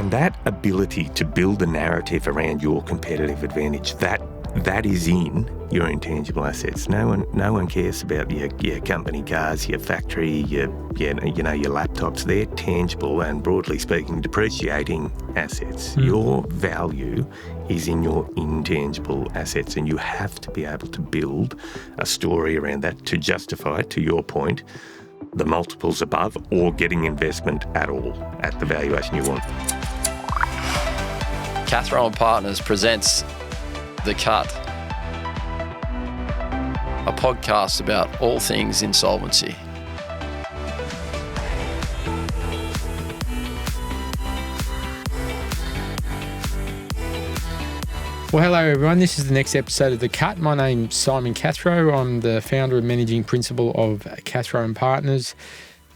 And that ability to build a narrative around your competitive advantage, that is in your intangible assets. No one cares about your company cars, your factory, your laptops. They're tangible and, broadly speaking, depreciating assets. Your value is in your intangible assets, and you have to be able to build a story around that to justify, to your point, the multiples above or getting investment at all at the valuation you want. Cathro and Partners presents The Cut, a podcast about all things insolvency. Well, hello everyone. This is the next episode of The Cut. My name's Simon Cathro. I'm the founder and managing principal of Cathro and Partners.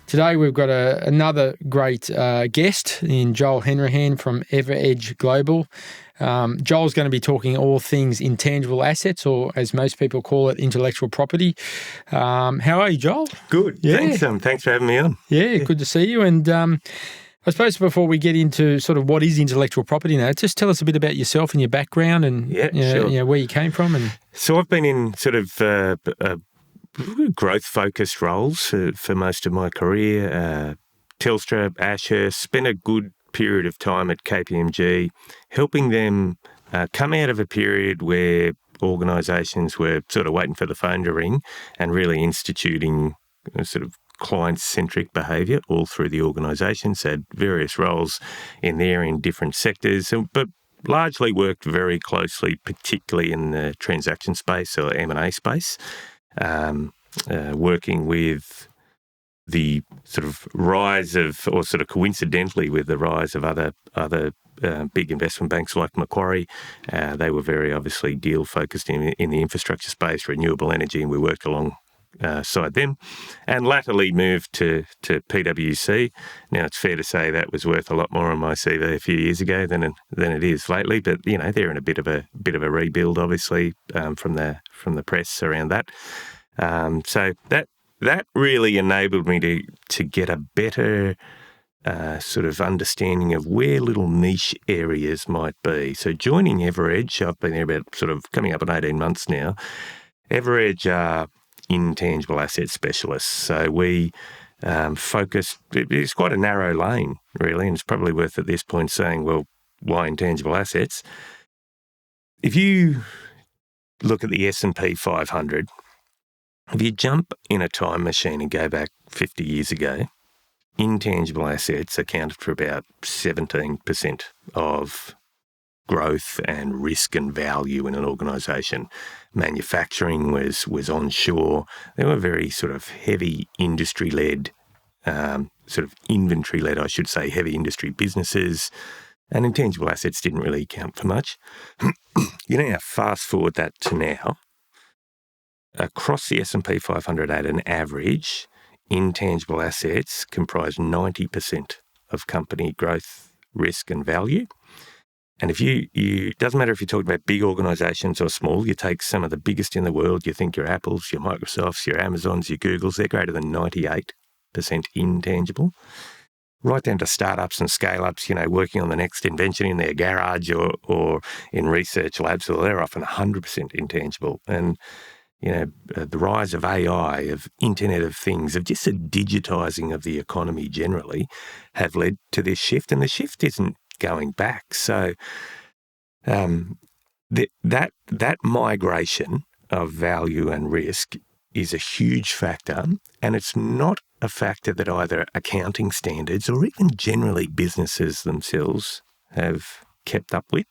Today we've got another great guest in Joel Hanrahan from EverEdge Global. Joel's going to be talking all things intangible assets, or as most people call it, intellectual property. How are you, Joel? Good. Yeah. Thanks for having me on. Yeah, good to see you. And I suppose before we get into sort of what is intellectual property now, just tell us a bit about yourself and your background and sure. Where you came from. So I've been in sort of growth-focused roles for most of my career. Telstra, Ashurst, spent a good period of time at KPMG, helping them come out of a period where organisations were sort of waiting for the phone to ring and really instituting sort of client-centric behaviour all through the organisation. So had various roles in there in different sectors, but largely worked very closely, particularly in the transaction space or M&A space, working with the sort of rise of, or sort of coincidentally with the rise of other big investment banks like Macquarie. They were very obviously deal focused in the infrastructure space, renewable energy, and we worked alongside them, and latterly moved to PwC. Now it's fair to say that was worth a lot more on my CV a few years ago than it is lately, but they're in a bit of a rebuild, obviously, from the press around that. So that really enabled me to get a better sort of understanding of where little niche areas might be. So joining EverEdge, I've been there about sort of coming up on 18 months now. EverEdge are intangible asset specialists. So we focus, it's quite a narrow lane, really, and it's probably worth at this point saying, well, why intangible assets? If you look at the S&P 500, if you jump in a time machine and go back 50 years ago, intangible assets accounted for about 17% of growth and risk and value in an organisation. Manufacturing was onshore. They were very sort of heavy industry-led, sort of inventory-led, I should say, heavy industry businesses, and intangible assets didn't really account for much. Now, fast forward that to now, across the S&P 500 at an average, intangible assets comprise 90% of company growth, risk and value. And if you doesn't matter if you're talking about big organisations or small, you take some of the biggest in the world, you think your Apples, your Microsofts, your Amazons, your Googles, they're greater than 98% intangible. Right down to startups and scale-ups, working on the next invention in their garage or in research labs, well, they're often 100% intangible. And the rise of AI, of Internet of Things, of just the digitising of the economy generally have led to this shift, and the shift isn't going back. So that migration of value and risk is a huge factor, and it's not a factor that either accounting standards or even generally businesses themselves have kept up with.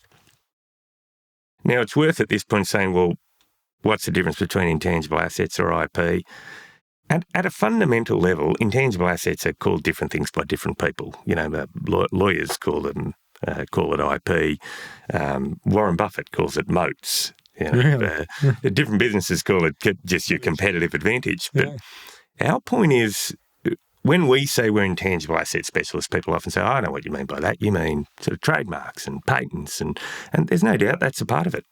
Now, it's worth at this point saying, well, what's the difference between intangible assets or IP? And at a fundamental level, intangible assets are called different things by different people. Lawyers call it IP. Warren Buffett calls it moats. Really? Different businesses call it just your competitive advantage. But our point is, when we say we're intangible asset specialists, people often say, I know what you mean by that. You mean sort of trademarks and patents, and there's no doubt that's a part of it.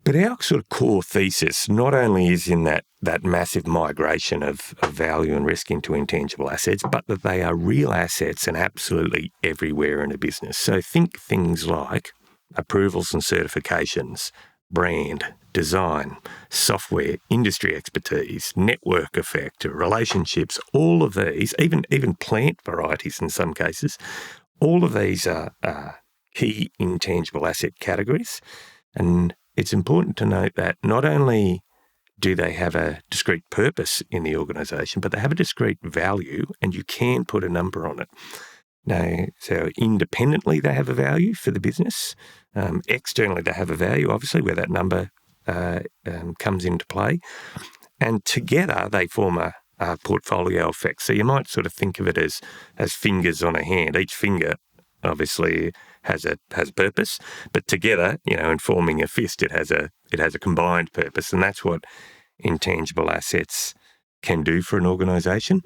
But our sort of core thesis not only is in that massive migration of value and risk into intangible assets, but that they are real assets and absolutely everywhere in a business. So think things like approvals and certifications, brand, design, software, industry expertise, network effect, relationships, all of these, even plant varieties in some cases, all of these are key intangible asset categories. And it's important to note that not only do they have a discrete purpose in the organisation, but they have a discrete value, and you can put a number on it. Now, so independently they have a value for the business. Externally they have a value, obviously, where that number comes into play. And together they form a portfolio effect. So you might sort of think of it as fingers on a hand. Each finger obviously has purpose, but together, in forming a fist, it has a combined purpose, and that's what intangible assets can do for an organisation.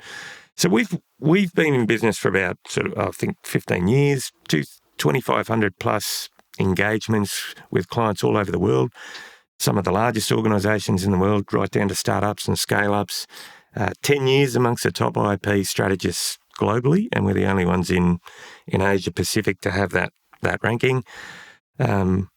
So we've been in business for about I think 15 years, 2,500 plus engagements with clients all over the world. Some of the largest organisations in the world, right down to startups and scale-ups. 10 years amongst the top IP strategists globally, and we're the only ones in Asia Pacific to have that ranking. An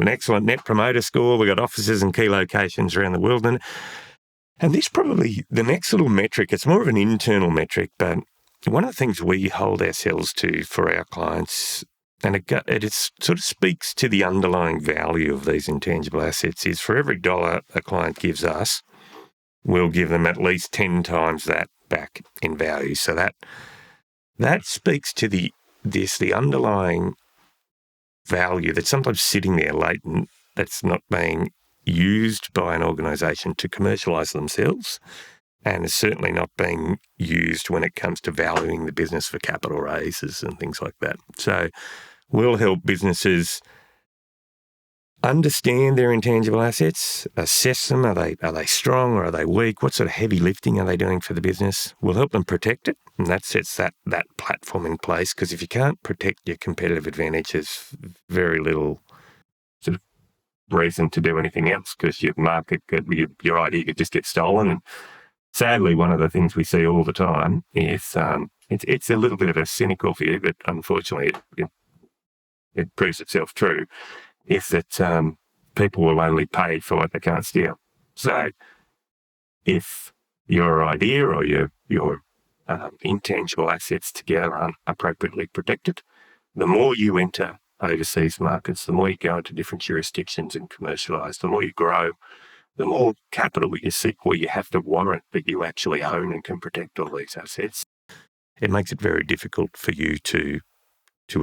excellent net promoter score. We've got offices in key locations around the world. And this probably, the next little metric, it's more of an internal metric, but one of the things we hold ourselves to for our clients, and it sort of speaks to the underlying value of these intangible assets, is for every dollar a client gives us, we'll give them at least 10 times that back in value. So that speaks to the underlying value that's sometimes sitting there latent, that's not being used by an organisation to commercialise themselves, and is certainly not being used when it comes to valuing the business for capital raises and things like that. So we'll help businesses understand their intangible assets, assess them. Are they strong or are they weak? What sort of heavy lifting are they doing for the business? We'll help them protect it, and that sets that platform in place, because if you can't protect your competitive advantage, there's very little sort of reason to do anything else, because your market, your idea could just get stolen. And sadly, one of the things we see all the time is it's a little bit of a cynical view, but unfortunately it proves itself true, is that people will only pay for what they can't steal. So if your idea or your intangible assets together aren't appropriately protected, the more you enter overseas markets, the more you go into different jurisdictions and commercialise, the more you grow, the more capital you seek, where you have to warrant that you actually own and can protect all these assets. It makes it very difficult for you to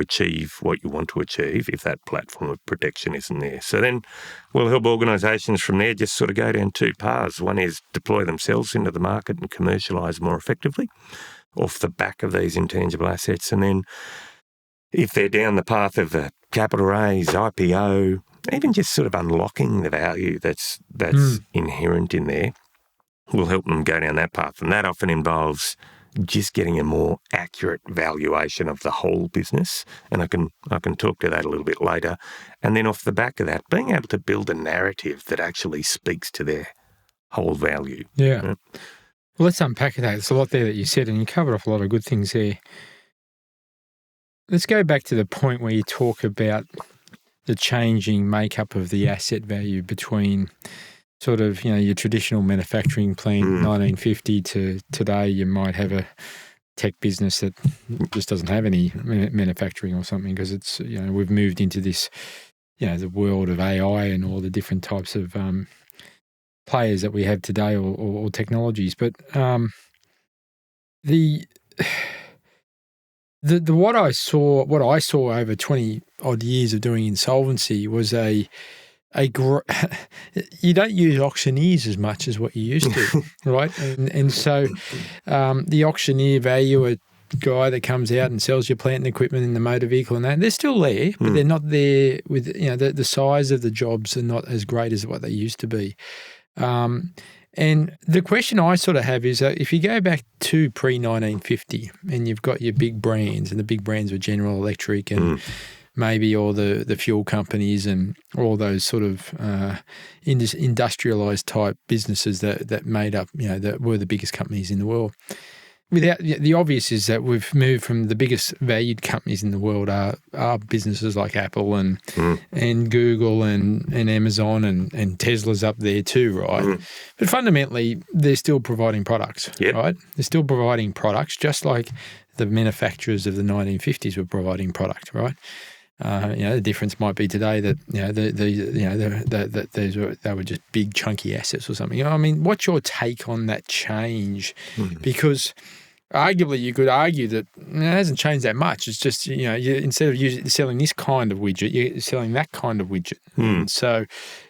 achieve what you want to achieve if that platform of protection isn't there. So then we'll help organisations from there just sort of go down two paths. One is deploy themselves into the market and commercialise more effectively off the back of these intangible assets. And then if they're down the path of a capital raise, IPO, even just sort of unlocking the value that's inherent in there, we'll help them go down that path. And that often involves just getting a more accurate valuation of the whole business. And I can talk to that a little bit later. And then off the back of that, being able to build a narrative that actually speaks to their whole value. Yeah. Well, let's unpack that. There's a lot there that you said, and you covered off a lot of good things there. Let's go back to the point where you talk about the changing makeup of the asset value between sort of, your traditional manufacturing plant, 1950 to today. You might have a tech business that just doesn't have any manufacturing or something, because it's, we've moved into this, the world of AI and all the different types of players that we have today, or technologies. But what I saw over 20 odd years of doing insolvency was you don't use auctioneers as much as what you used to, right? And so the auctioneer valuer guy that comes out and sells your plant and equipment in the motor vehicle and that, they're still there, but they're not there with, the size of the jobs are not as great as what they used to be. And the question I sort of have is, if you go back to pre-1950 and you've got your big brands, and the big brands were General Electric and maybe all the fuel companies and all those sort of industrialized type businesses that made up, that were the biggest companies in the world. Without the obvious is that we've moved from the biggest valued companies in the world are businesses like Apple and Google and Amazon and Tesla's up there too, right? But fundamentally, they're still providing products, right? They're still providing products, just like the manufacturers of the 1950s were providing product, right? The difference might be today that they were just big chunky assets or something. I mean, what's your take on that change? Because arguably, you could argue that it hasn't changed that much. It's just, instead of selling this kind of widget, you're selling that kind of widget. And so,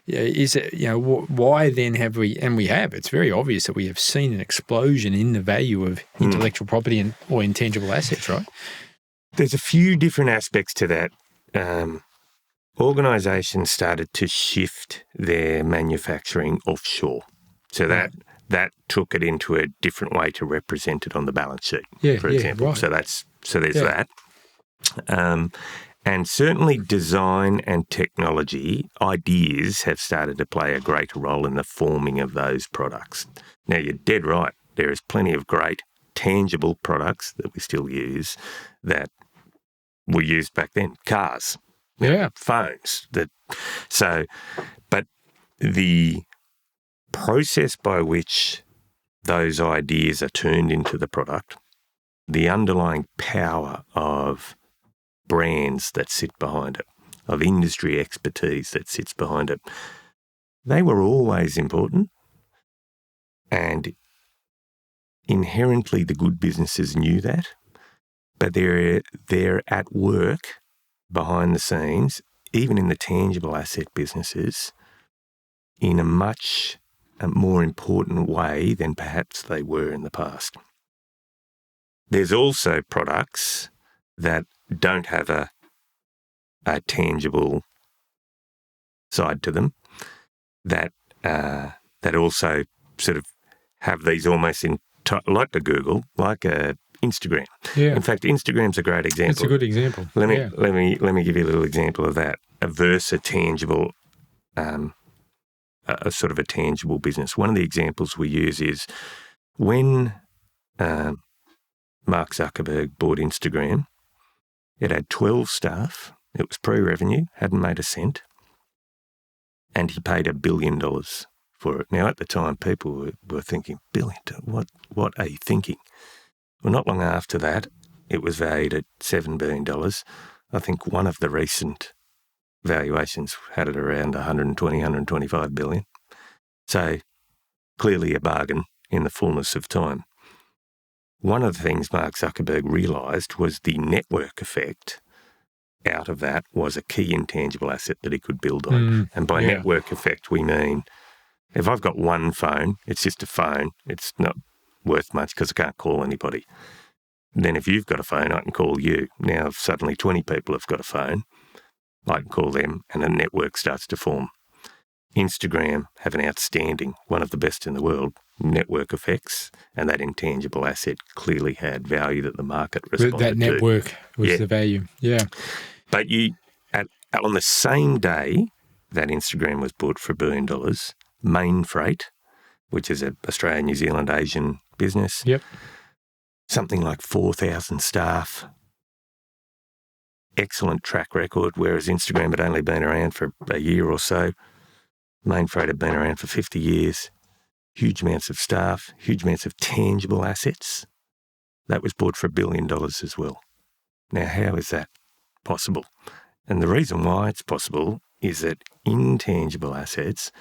is it, why then have we, and we have, it's very obvious that we have seen an explosion in the value of intellectual property or intangible assets, right? There's a few different aspects to that. Organisations started to shift their manufacturing offshore. So that took it into a different way to represent it on the balance sheet, for example. Right. So there's that. And certainly design and technology ideas have started to play a greater role in the forming of those products. Now, you're dead right. There is plenty of great tangible products that we still use that were used back then. Cars, phones. But the process by which those ideas are turned into the product, the underlying power of brands that sit behind it, of industry expertise that sits behind it, they were always important, and inherently the good businesses knew that, but they're at work behind the scenes, even in the tangible asset businesses, in a much more important way than perhaps they were in the past. There's also products that don't have a tangible side to them that also sort of have these almost like a Google, like a Instagram. Yeah. In fact, Instagram's a great example. It's a good example. Let me give you a little example of that. A tangible, a sort of a tangible business. One of the examples we use is when Mark Zuckerberg bought Instagram, it had 12 staff. It was pre-revenue, hadn't made a cent, and he paid $1 billion for it. Now, at the time, people were thinking, billion, what are you thinking? Well, not long after that, it was valued at $7 billion. I think one of the recent valuations had it around 125 billion. So clearly a bargain in the fullness of time. One of the things Mark Zuckerberg realised was the network effect out of that was a key intangible asset that he could build on. And by network effect, we mean if I've got one phone, it's just a phone. It's not worth much because I can't call anybody. Then if you've got a phone, I can call you. Now, if suddenly 20 people have got a phone, I can call them and a network starts to form. Instagram have an outstanding, one of the best in the world, network effects, and that intangible asset clearly had value that the market responded to. That network was the value, But on the same day that Instagram was bought for $1 billion, Main Freight, which is an Australian, New Zealand, Asian business, something like 4,000 staff, excellent track record, whereas Instagram had only been around for a year or so. Main Freight had been around for 50 years, huge amounts of staff, huge amounts of tangible assets. That was bought for $1 billion as well. Now, how is that possible? And the reason why it's possible is that intangible assets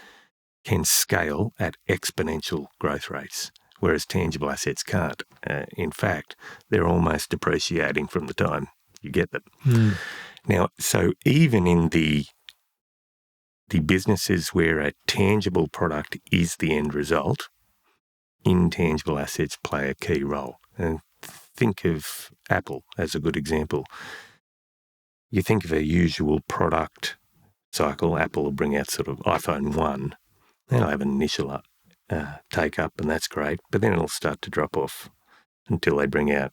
can scale at exponential growth rates, whereas tangible assets can't. In fact, they're almost depreciating from the time you get them. Now, so even in the businesses where a tangible product is the end result, intangible assets play a key role. And think of Apple as a good example. You think of a usual product cycle, Apple will bring out sort of iPhone 1, they'll have an initial take up, and that's great, but then it'll start to drop off until they bring out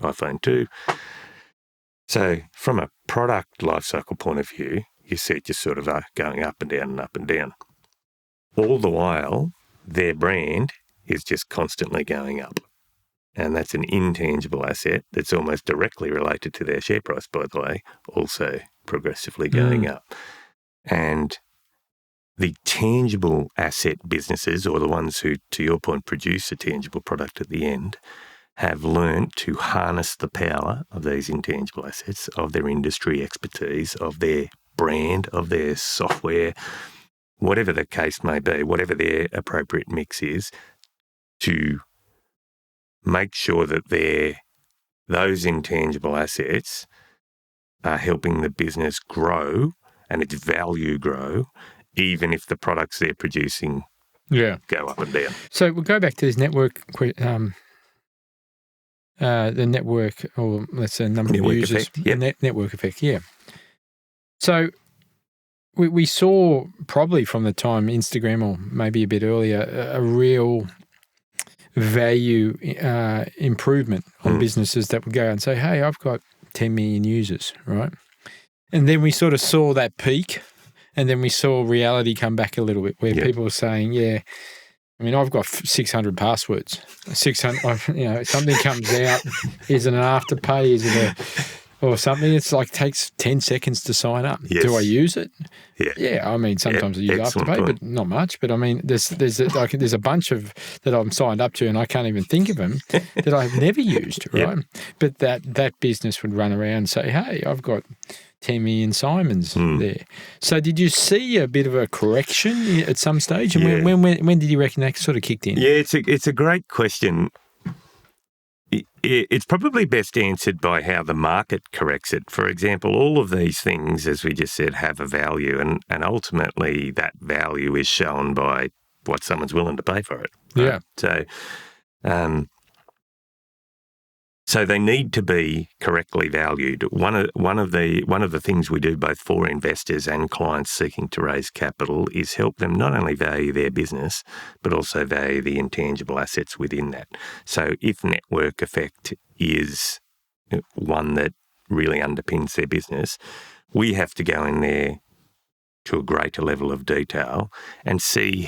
iPhone 2. So from a product lifecycle point of view, you see it just sort of going up and down and up and down. All the while, their brand is just constantly going up. And that's an intangible asset that's almost directly related to their share price, by the way, also progressively going up. And the tangible asset businesses, or the ones who, to your point, produce a tangible product at the end, have learnt to harness the power of these intangible assets, of their industry expertise, of their brand, of their software, whatever the case may be, whatever their appropriate mix is, to make sure that those intangible assets are helping the business grow and its value grow, even if the products they're producing go up and down. So we'll go back to this network, the network, or let's say number network of users. Effect, yep. Network effect, yeah. So we saw probably from the time Instagram, or maybe a bit earlier, a real value improvement on businesses that would go and say, hey, I've got 10 million users, right? And then we sort of saw that peak, and then we saw reality come back a little bit, where people were saying, yeah, I mean, I've got 600 passwords. 600, something comes out. Is it an afterpay? Is it or something? It's like takes 10 seconds to sign up. Yes. Do I use it? Yeah. I mean, sometimes I use afterpay, but not much. But I mean, there's a bunch of that I'm signed up to, and I can't even think of them that I've never used, right? But that business would run around and say, hey, I've got 10 million Simons there. So did you see a bit of a correction at some stage? And when did you reckon that sort of kicked in? Yeah, it's a great question. It's probably best answered by how the market corrects it. For example, all of these things, as we just said, have a value, and ultimately that value is shown by what someone's willing to pay for it. Right? Yeah. So they need to be correctly valued. One of the things we do both for investors and clients seeking to raise capital is help them not only value their business, but also value the intangible assets within that. So if network effect is one that really underpins their business, we have to go in there to a greater level of detail and see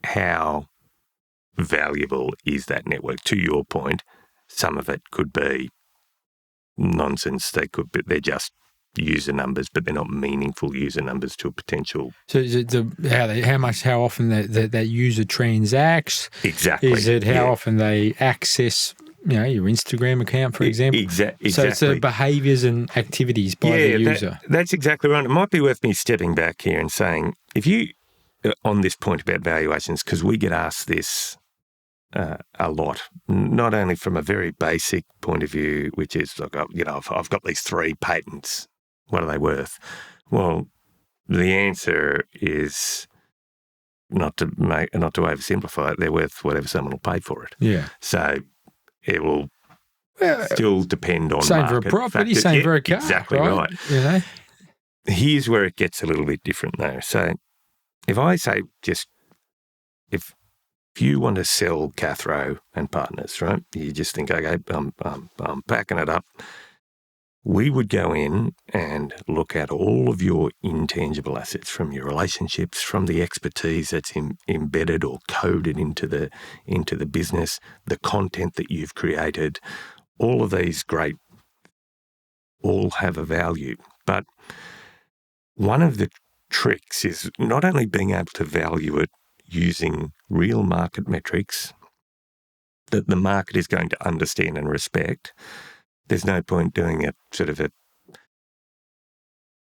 how valuable is that network. To your point, some of it could be nonsense. They're just user numbers, but they're not meaningful user numbers to a potential. So is it how often that user transacts? Exactly. Is it how often they access your Instagram account, for example? Exactly. So it's the behaviours and activities by the user. That's exactly right. It might be worth me stepping back here and saying, if you, on this point about valuations, because we get asked this a lot, not only from a very basic point of view, which is like, I've got these 3 patents. What are they worth? Well, the answer is not to oversimplify it. They're worth whatever someone will pay for it. Yeah. So it will still depend on same market for a property, factors. same for a car. Exactly right. Here's where it gets a little bit different though. So if I say if you want to sell Cathro and Partners, right? You just think, okay, I'm packing it up. We would go in and look at all of your intangible assets, from your relationships, from the expertise that's embedded or coded into the business, the content that you've created. All of these all have a value. But one of the tricks is not only being able to value it using real market metrics that the market is going to understand and respect. There's no point doing a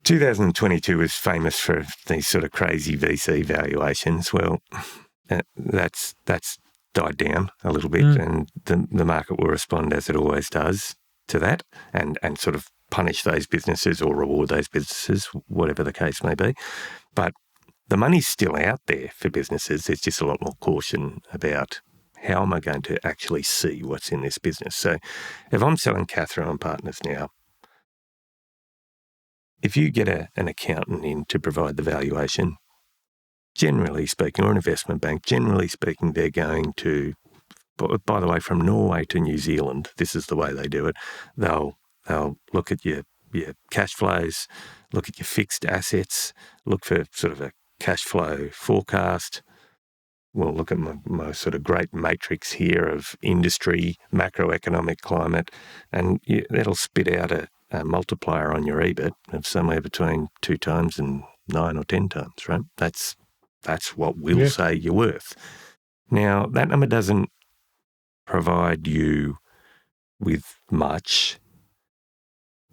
2022 was famous for these sort of crazy VC valuations. Well, that's died down a little bit, and the market will respond, as it always does, to that, and sort of punish those businesses or reward those businesses, whatever the case may be. But the money's still out there for businesses. There's just a lot more caution about how am I going to actually see what's in this business. So if I'm selling Cathro and Partners now, if you get an accountant in to provide the valuation, generally speaking, or an investment bank, generally speaking, they're going to, by the way, from Norway to New Zealand, this is the way they do it. They'll look at your your cash flows, look at your fixed assets, look for sort of a cash flow forecast. We'll look at my sort of great matrix here of industry, macroeconomic climate, and that'll spit out a multiplier on your EBIT of somewhere between 2 times and 9 or 10 times, right? That's what we'll say you're worth. Now, that number doesn't provide you with much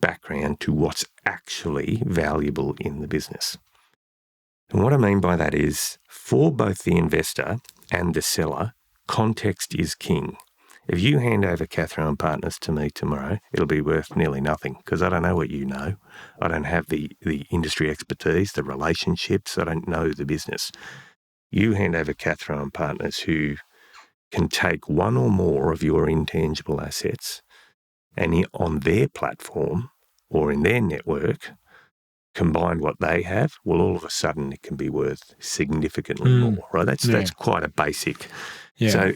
background to what's actually valuable in the business. And what I mean by that is, for both the investor and the seller, context is king. If you hand over Cathro and Partners to me tomorrow, it'll be worth nearly nothing because I don't know what you know. I don't have the industry expertise, the relationships. I don't know the business. You hand over Cathro and Partners who can take one or more of your intangible assets and on their platform or in their network, combine what they have, well, all of a sudden it can be worth significantly more, right? That's quite a basic. Yeah. So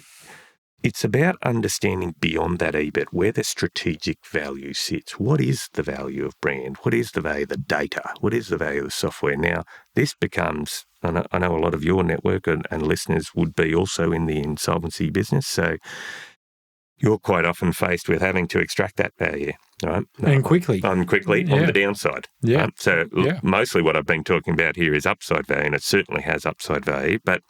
it's about understanding beyond that EBIT where the strategic value sits. What is the value of brand? What is the value of the data? What is the value of the software? Now, this becomes, I know a lot of your network and listeners would be also in the insolvency business, so you're quite often faced with having to extract that value, right? And quickly. On the downside. Yeah. Mostly what I've been talking about here is upside value, and it certainly has upside value, but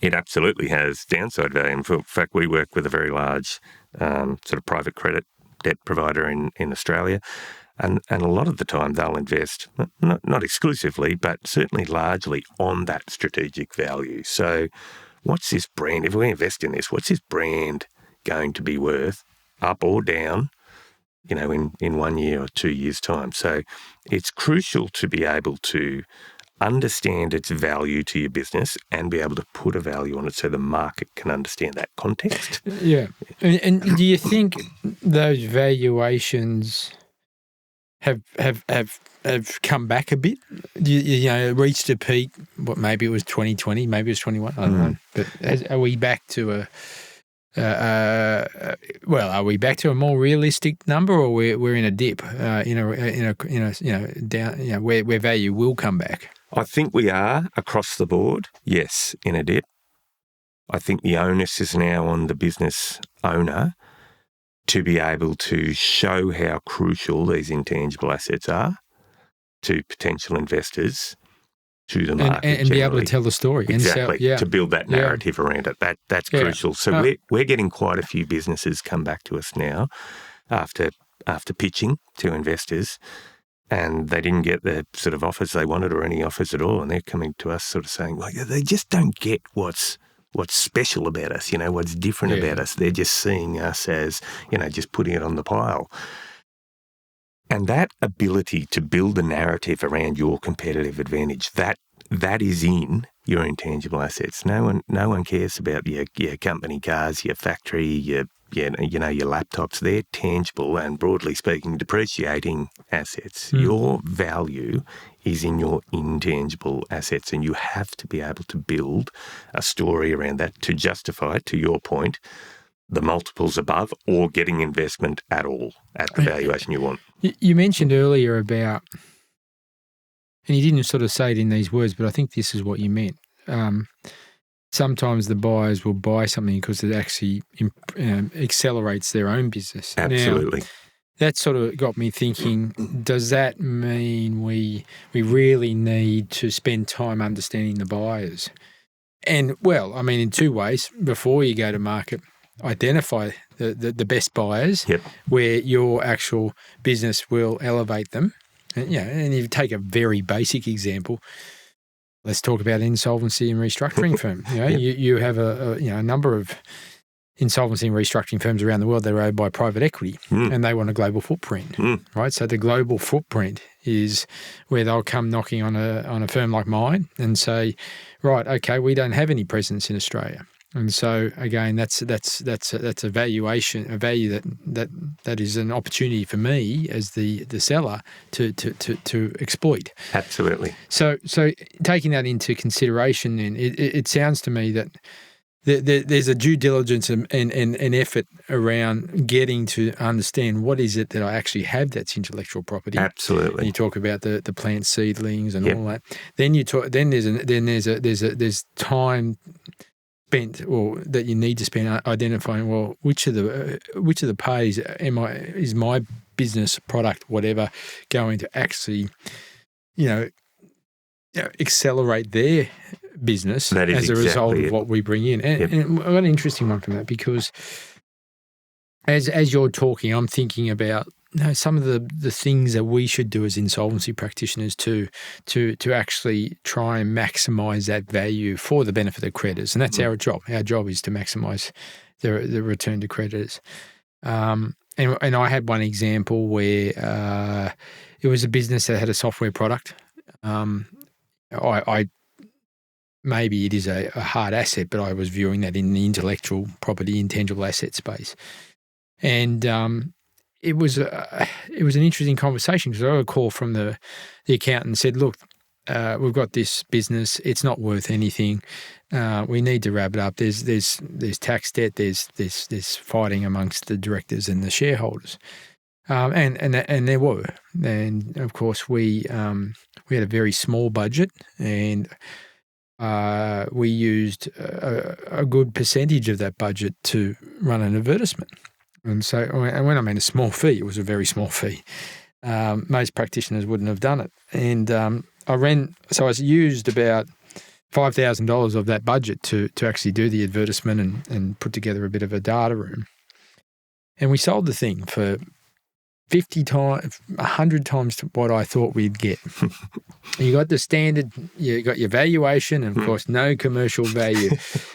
it absolutely has downside value. In fact, we work with a very large sort of private credit debt provider in Australia, and a lot of the time they'll invest, not exclusively, but certainly largely on that strategic value. So what's this brand? If we invest in this, what's this brand going to be worth, up or down, in 1 year or 2 years' time? So it's crucial to be able to understand its value to your business and be able to put a value on it so the market can understand that context. Yeah. And do you think those valuations have come back a bit? Reached a peak, maybe it was 2020, maybe it was 21, I don't know. But are we back to are we back to a more realistic number, or we're in a dip, down, where value will come back? I think we are across the board, yes, in a dip. I think the onus is now on the business owner to be able to show how crucial these intangible assets are to potential investors, to the market, and be able to tell the story. Exactly, to build that narrative around it. That's crucial. So we're getting quite a few businesses come back to us now after pitching to investors, and they didn't get the sort of offers they wanted or any offers at all, and they're coming to us sort of saying, well, they just don't get what's special about us, what's different about us. They're just seeing us as, just putting it on the pile. And that ability to build a narrative around your competitive advantage, that is in your intangible assets. No one cares about your company cars, your factory, your laptops. They're tangible and, broadly speaking, depreciating assets. Your value is in your intangible assets, and you have to be able to build a story around that to justify, to your point, the multiples above or getting investment at all at the valuation you want. You mentioned earlier about, and you didn't sort of say it in these words, but I think this is what you meant. Sometimes the buyers will buy something because it actually accelerates their own business. Absolutely. Now, that sort of got me thinking, does that mean we really need to spend time understanding the buyers? And, well, I mean, in two ways. Before you go to market, identify the best buyers where your actual business will elevate them. And, and if you take a very basic example, let's talk about insolvency and restructuring firm. You have a number of insolvency and restructuring firms around the world that are owned by private equity, and they want a global footprint, right? So the global footprint is where they'll come knocking on a firm like mine and say, right, okay, we don't have any presence in Australia. And so again, that's a valuation, a value that is an opportunity for me as the seller to exploit. Absolutely. So taking that into consideration, then it sounds to me that there's a due diligence and effort around getting to understand what is it that I actually have that's intellectual property. Absolutely. And you talk about the plant seedlings and Yep. all that. Then you talk. Then there's time spent or that you need to spend identifying, well, which of the parties is my business, product, whatever, going to actually, accelerate their business as a result of what we bring in. And I've got an interesting one from that, because as you're talking, I'm thinking about some of the things that we should do as insolvency practitioners to actually try and maximise that value for the benefit of creditors. And that's our job. Our job is to maximise the return to creditors. And I had one example where it was a business that had a software product. I maybe it is a hard asset, but I was viewing that in the intellectual property, intangible asset space. And it was an interesting conversation, because I got a call from the accountant and said, look, we've got this business. It's not worth anything. We need to wrap it up. There's tax debt. There's fighting amongst the directors and the shareholders. And there were. And, of course, we had a very small budget, and we used a good percentage of that budget to run an advertisement. And so, and when I mean a small fee, it was a very small fee. Most practitioners wouldn't have done it. And I used about $5,000 of that budget to actually do the advertisement and put together a bit of a data room. And we sold the thing for 50 times, 100 times what I thought we'd get. You got the standard, you got your valuation, and of course, no commercial value.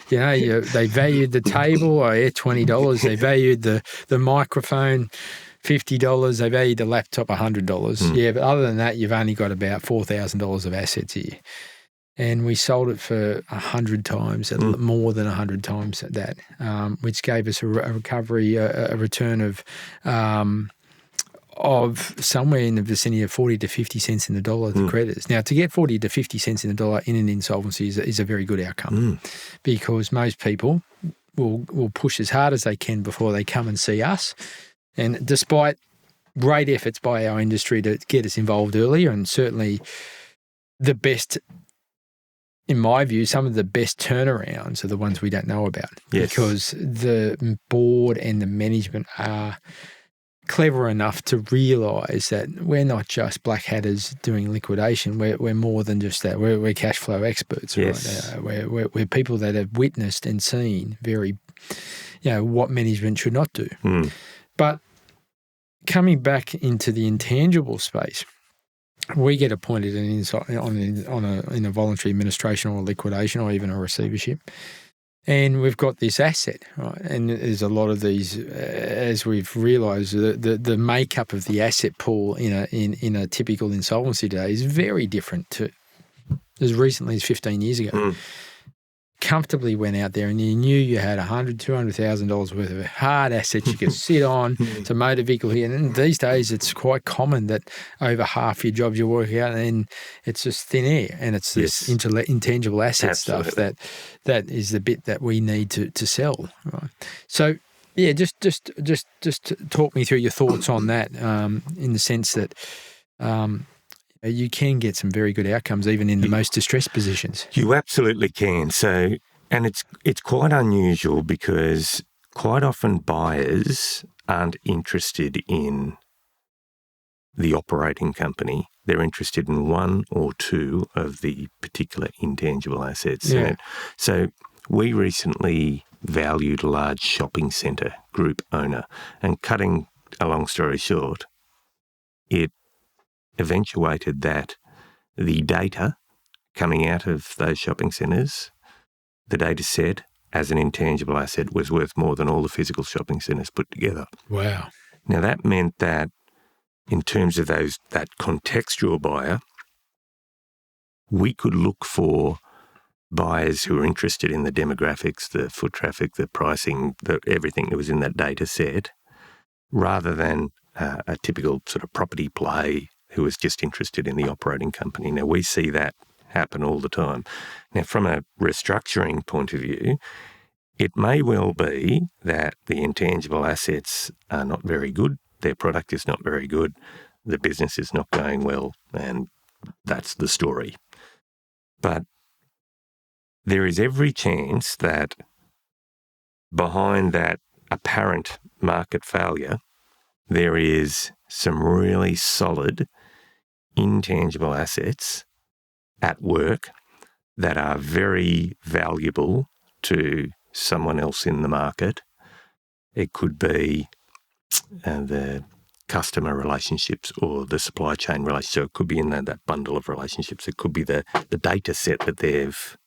They valued the table, $20. They valued the microphone, $50. They valued the laptop, $100. Yeah, but other than that, you've only got about $4,000 of assets here. And we sold it for 100 times, more than 100 times that, which gave us a recovery, a return of somewhere in the vicinity of 40 to 50 cents in the dollar to creditors. Now, to get 40 to 50 cents in the dollar in an insolvency is a very good outcome, because most people will push as hard as they can before they come and see us. And despite great efforts by our industry to get us involved earlier, and certainly the best, in my view, some of the best turnarounds are the ones we don't know about. Yes. Because the board and the management are clever enough to realise that we're not just black hatters doing liquidation. We're more than just that. We're cash flow experts. Yes. Right? We're people that have witnessed and seen what management should not do. But coming back into the intangible space, we get appointed in a voluntary administration or liquidation or even a receivership. And we've got this asset, right? And there's a lot of these, as we've realised, the makeup of the asset pool in a typical insolvency today is very different to as recently as 15 years ago. Comfortably went out there and you knew you had $100,000, $200,000 worth of hard assets you could sit on to motor vehicle here. And these days it's quite common that over half your jobs you work out and it's just thin air, and it's this intangible asset stuff that is the bit that we need to sell. Right? So yeah, just talk me through your thoughts on that, in the sense that you can get some very good outcomes even in the most distressed positions. You absolutely can. So, and it's quite unusual, because quite often buyers aren't interested in the operating company. They're interested in one or two of the particular intangible assets in it. So we recently valued a large shopping centre group owner, and cutting a long story short, it eventuated that the data coming out of those shopping centres, the data set as an intangible asset was worth more than all the physical shopping centres put together. Wow. Now that meant that in terms of that contextual buyer, we could look for buyers who are interested in the demographics, the foot traffic, the pricing, everything that was in that data set, rather than a typical sort of property play who was just interested in the operating company. Now, we see that happen all the time. Now, from a restructuring point of view, it may well be that the intangible assets are not very good, their product is not very good, the business is not going well, and that's the story. But there is every chance that behind that apparent market failure, there is some really solid intangible assets at work that are very valuable to someone else in the market. It could be the customer relationships or the supply chain relationship. So it could be in that bundle of relationships. It could be the data set that they've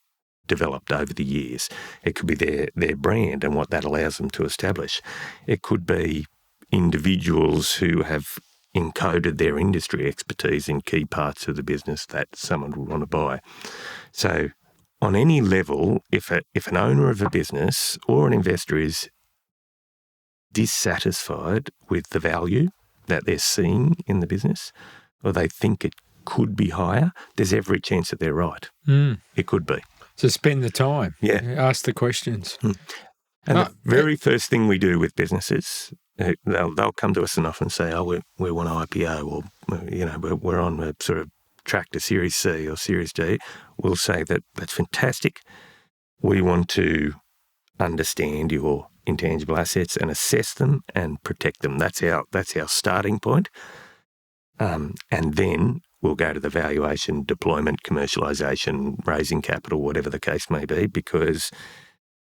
developed over the years. It could be their brand and what that allows them to establish. It could be individuals who have encoded their industry expertise in key parts of the business that someone would want to buy. So on any level, if an owner of a business or an investor is dissatisfied with the value that they're seeing in the business, or they think it could be higher, there's every chance that they're right. It could be. So spend the time. Yeah. Ask the questions. And the very first thing we do with businesses, they'll come to us and often say, "Oh, we want to IPO," or we're on a sort of track to Series C or Series D. We'll say that's fantastic. We want to understand your intangible assets and assess them and protect them. That's our starting point. And then we'll go to the valuation, deployment, commercialisation, raising capital, whatever the case may be, because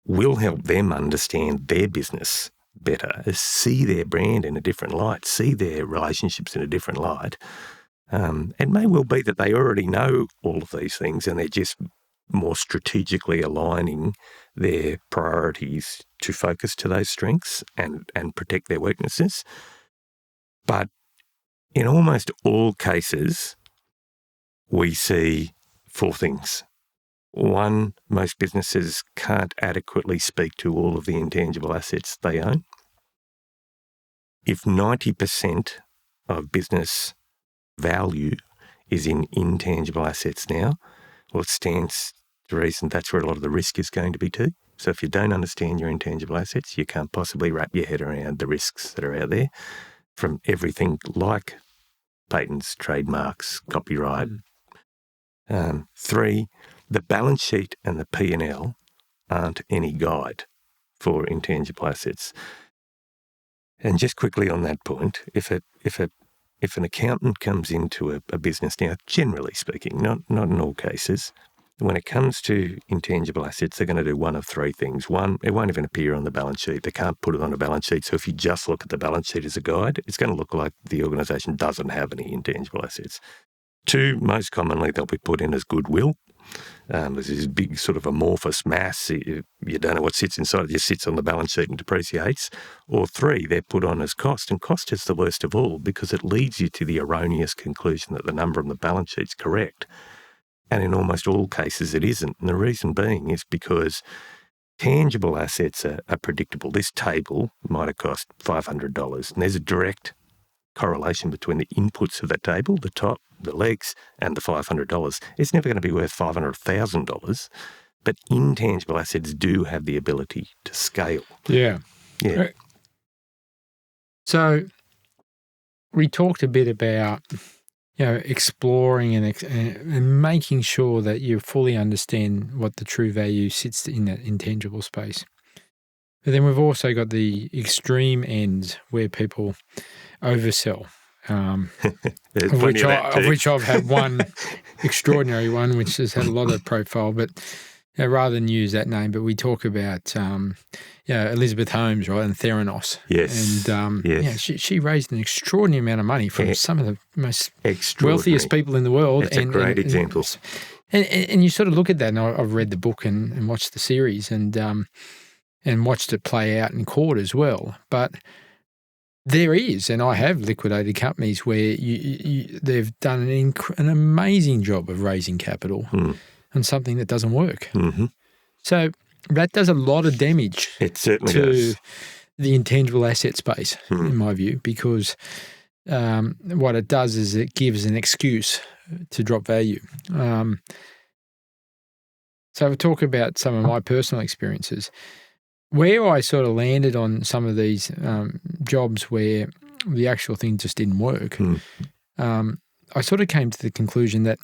we'll help them understand their business better, see their brand in a different light, see their relationships in a different light. It may well be that they already know all of these things and they're just more strategically aligning their priorities to focus to those strengths and protect their weaknesses. But in almost all cases, we see four things. One, most businesses can't adequately speak to all of the intangible assets they own. If 90% of business value is in intangible assets now, well, it stands to reason that's where a lot of the risk is going to be too. So if you don't understand your intangible assets, you can't possibly wrap your head around the risks that are out there from everything like patents, trademarks, copyright. 3, the balance sheet and the P&L aren't any guide for intangible assets. And just quickly on that point, if an accountant comes into a business now, generally speaking, not in all cases, when it comes to intangible assets, they're going to do one of 3 things. 1, it won't even appear on the balance sheet. They can't put it on a balance sheet. So if you just look at the balance sheet as a guide, it's going to look like the organisation doesn't have any intangible assets. 2, most commonly, they'll be put in as goodwill. There's this big sort of amorphous mass. You don't know what sits inside. It just sits on the balance sheet and depreciates. Or 3, they're put on as cost. And cost is the worst of all because it leads you to the erroneous conclusion that the number on the balance sheet's correct. And in almost all cases, it isn't. And the reason being is because tangible assets are predictable. This table might have cost $500. And there's a direct correlation between the inputs of that table, the top, the legs, and the $500. It's never going to be worth $500,000, but intangible assets do have the ability to scale. Yeah. So we talked a bit about exploring and making sure that you fully understand what the true value sits in that intangible space. But then we've also got the extreme ends where people oversell, of which I've had one extraordinary one, which has had a lot of profile. But rather than use that name, but we talk about Elizabeth Holmes, right, and Theranos. Yes. And yes. She raised an extraordinary amount of money from some of the most wealthiest people in the world. It's a great example. And you sort of look at that, and I've read the book and watched the series and watched it play out in court as well. But there is, and I have liquidated companies where they've done an amazing job of raising capital on something that doesn't work. Mm-hmm. So that does a lot of damage to the intangible asset space, in my view, because what it does is it gives an excuse to drop value. So I'll talk about some of my personal experiences. where I sort of landed on some of these jobs where the actual thing just didn't work, I sort of came to the conclusion that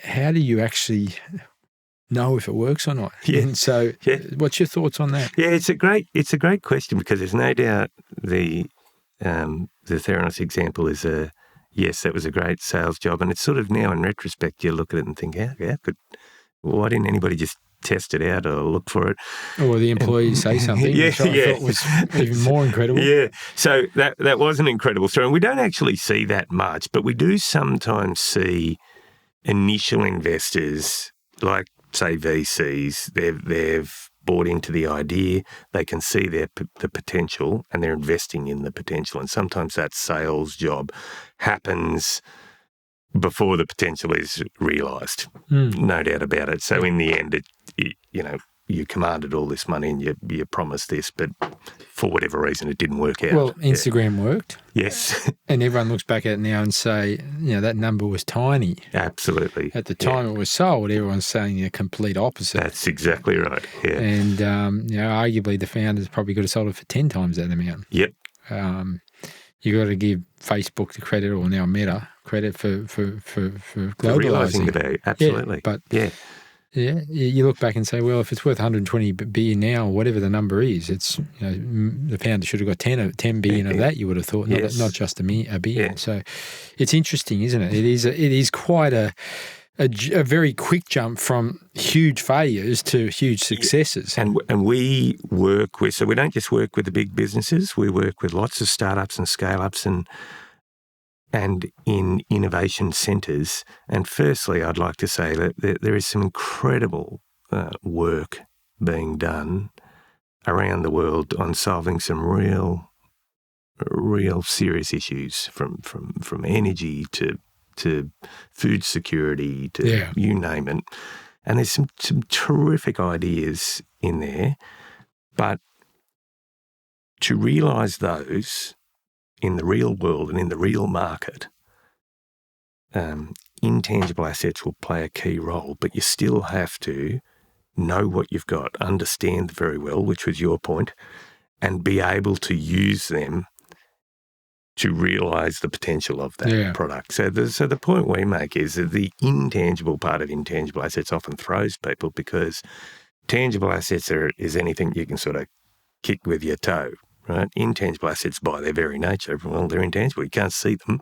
how do you actually know if it works or not? Yeah. And so, what's your thoughts on that? Yeah, it's a great question, because there's no doubt the Theranos example is yes, that was a great sales job, and it's sort of now in retrospect you look at it and think, why didn't anybody just test it out or look for it? Or the employees say something, which I thought was even more incredible. Yeah, so that was an incredible story. And we don't actually see that much, but we do sometimes see initial investors, like, say, VCs, they've bought into the idea, they can see the potential, and they're investing in the potential. And sometimes that sales job happens before the potential is realised, no doubt about it. So in the end, you commanded all this money and you promised this, but for whatever reason, it didn't work out. Well, Instagram worked. Yes. And everyone looks back at it now and say, that number was tiny. Absolutely. At the time it was sold, everyone's saying the complete opposite. That's exactly right. Yeah. And, arguably the founders probably could have sold it for 10 times that amount. Yep. You got to give Facebook the credit, or now Meta credit for globalising. For realising the value. Absolutely. Yeah, you look back and say, well, if it's worth 120 billion now, or whatever the number is, it's the founder should have got 10 billion of that. You would have thought, not just a billion. Yeah. So it's interesting, isn't it? It is quite a very quick jump from huge failures to huge successes. And we work with, so we don't just work with the big businesses. We work with lots of startups and scale-ups and in innovation centres. And firstly, I'd like to say that there is some incredible work being done around the world on solving some real serious issues, from energy to food security to you name it. And there's some terrific ideas in there. But to realise those in the real world and in the real market, intangible assets will play a key role, but you still have to know what you've got, understand very well, which was your point, and be able to use them to realise the potential of that product. So the point we make is that the intangible part of intangible assets often throws people, because tangible assets is anything you can sort of kick with your toe. Right? Intangible assets, by their very nature, well, they're intangible. You can't see them.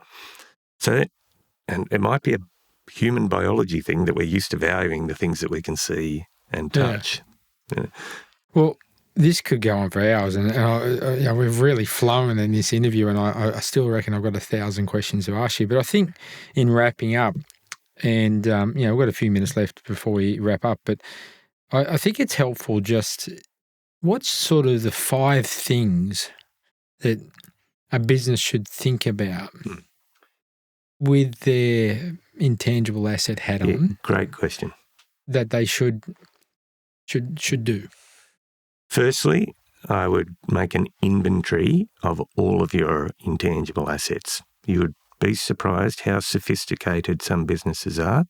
So, and it might be a human biology thing that we're used to valuing the things that we can see and touch. Yeah. Well, this could go on for hours, and we've really flown in this interview, and I still reckon I've got 1,000 questions to ask you. But I think in wrapping up, and we've got a few minutes left before we wrap up, but I think it's helpful just. What's sort of the 5 things that a business should think about with their intangible asset hat on? Great question. That they should do. Firstly, I would make an inventory of all of your intangible assets. You would be surprised how sophisticated some businesses are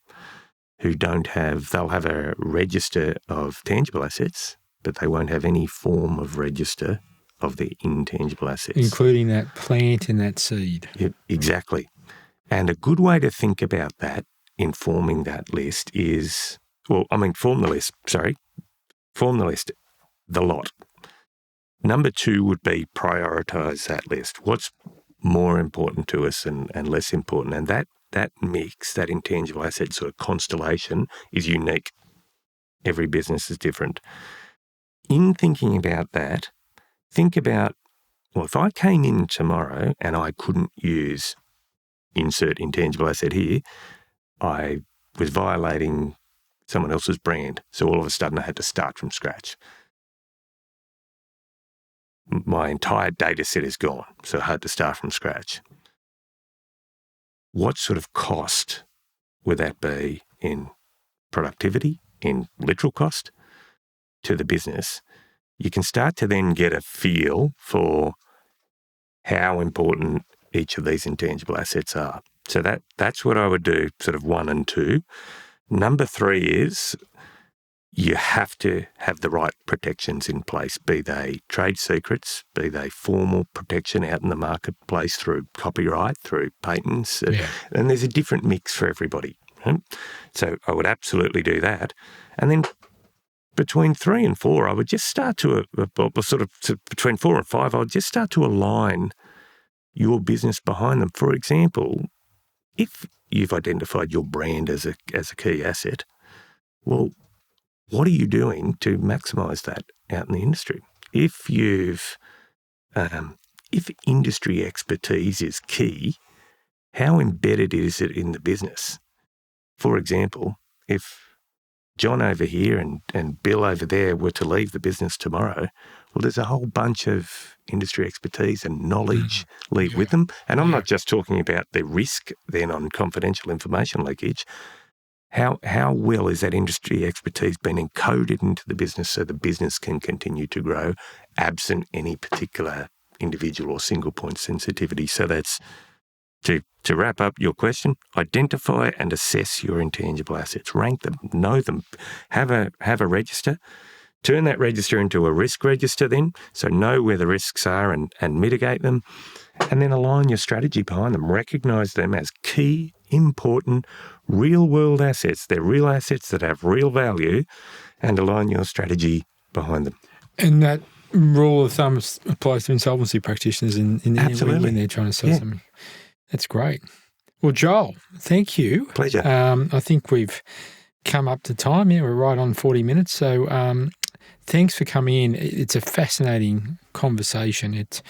who they'll have a register of tangible assets, but they won't have any form of register of the intangible assets. Including that plant and that seed. Yep, exactly. And a good way to think about that in forming that list is, form the list, the lot. Number 2 would be prioritise that list. What's more important to us and less important? And that mix, that intangible asset sort of constellation is unique. Every business is different. In thinking about that, think about, if I came in tomorrow and I couldn't use insert intangible asset here, I was violating someone else's brand. So all of a sudden I had to start from scratch. My entire data set is gone, so I had to start from scratch. What sort of cost would that be in productivity, in literal cost to the business? You can start to then get a feel for how important each of these intangible assets are. So that's what I would do, sort of 1 and 2. Number 3 is you have to have the right protections in place, be they trade secrets, be they formal protection out in the marketplace through copyright, through patents. And there's a different mix for everybody. Right? So I would absolutely do that. And then between 3 and 4, I would just start to, between 4 and 5, I would just start to align your business behind them. For example, if you've identified your brand as a key asset, well, what are you doing to maximise that out in the industry? If industry expertise is key, how embedded is it in the business? For example, if John over here and Bill over there were to leave the business tomorrow, well, there's a whole bunch of industry expertise and knowledge leave with them. And I'm not just talking about the risk then on confidential information leakage. How well is that industry expertise been encoded into the business so the business can continue to grow absent any particular individual or single point sensitivity? So that's, to wrap up your question, identify and assess your intangible assets. Rank them, know them, have a register. Turn that register into a risk register then, so know where the risks are and mitigate them, and then align your strategy behind them. Recognise them as key, important, real-world assets. They're real assets that have real value, and align your strategy behind them. And that rule of thumb applies to insolvency practitioners in Absolutely. when they're trying to sell something. That's great. Well, Joel, thank you. Pleasure. I think we've come up to time. Yeah, we're right on 40 minutes. So thanks for coming in. It's a fascinating conversation. It's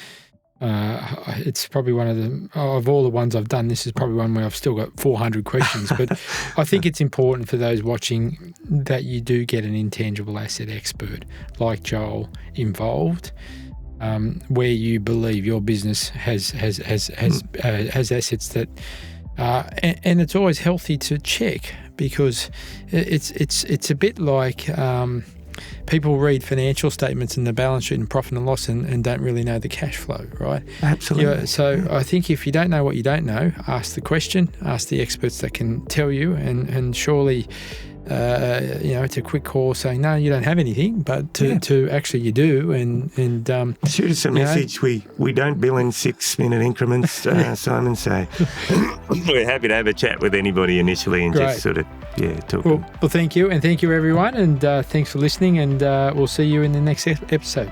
probably one of all the ones I've done, this is probably one where I've still got 400 questions. But I think it's important for those watching that you do get an intangible asset expert like Joel involved, where you believe your business has assets that, and it's always healthy to check, because it's a bit like people read financial statements and the balance sheet and profit and loss and don't really know the cash flow, right? Absolutely. So I think if you don't know what you don't know, ask the question, ask the experts that can tell you, and surely, it's a quick call saying, no, you don't have anything, but to actually you do, and shoot us a message. We don't bill in 6-minute increments, Simon. So we're happy to have a chat with anybody initially and just sort of talk. Well, thank you, and thank you everyone, and thanks for listening, and we'll see you in the next episode.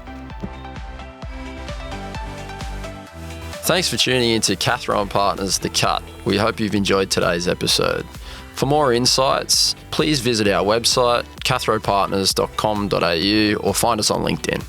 Thanks for tuning into Cathro & Partners The Cut. We hope you've enjoyed today's episode. For more insights, please visit our website, cathropartners.com.au, or find us on LinkedIn.